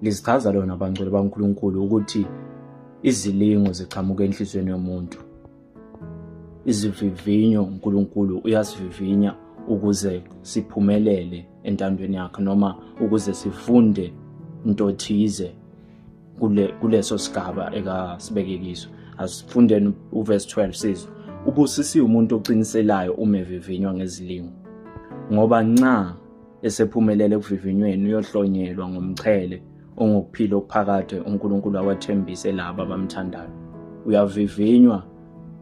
lizichaza lona abangcwele baNkulunkulu ukuthi izilingo ziqhamuka enhlizweni yomuntu. Izivivinyo uNkulunkulu uyasivivinya ukuze siphumelele entandweni yakhe, noma ukuze sifunde into thize kuleso sigaba ekasibeke kiso. Asifundeni uverse 12 says, ubusisiwe umuntu oqiniselayo uma evivinywa ngezilingo, ngoba nxa esephumelele ekuvivinyweni uyohlonyelwa ngomchele ongokuphila okuphakade uNkulunkulu awathembise labo abamthandayo. Uyavivinywa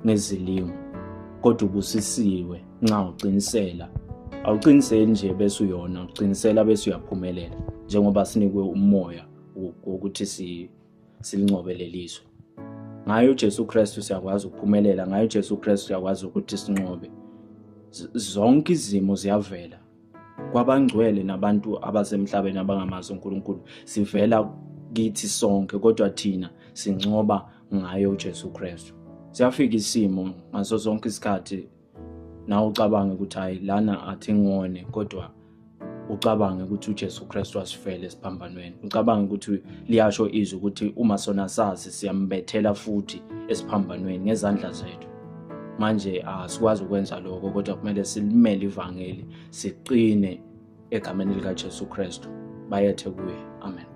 ngezilingo, kodwa ubusisiwe nxa uqinisela. Awuqiniseli nje bese uyona, uqinisela bese uyaphumelela, njengoba sinikwe umoya ukuthi silincobe lelizwe. Ngayo uJesu Kristu siyakwazi ukuphumelela, ngayo uJesu Kristu siyakwazi ukuthi sinqobe. Zonke izimo ziyavela kwabangcwele nabantu abasemhlabeni abangamazi uNkulunkulu, sivela kithi sonke, kodwa thina sincoba ngayo uJesu Kristu. Siyafika isimo ngaso sonke isikhathi nawe ucabange ukuthi hayi lana athi ngone, kodwa ucabange ukuthi uJesu Kristu wasifela esiphambanweni. Ucabange ukuthi liyasho izwi ukuthi uma sona sazi siyambethela futhi esiphambanweni ngezandla zethu. Manje asikwazi ukwenza lokho, kodwa kumele silimele ivangeli, siqine egameni likaJesu Kristu. Bayethe kuye. Amen.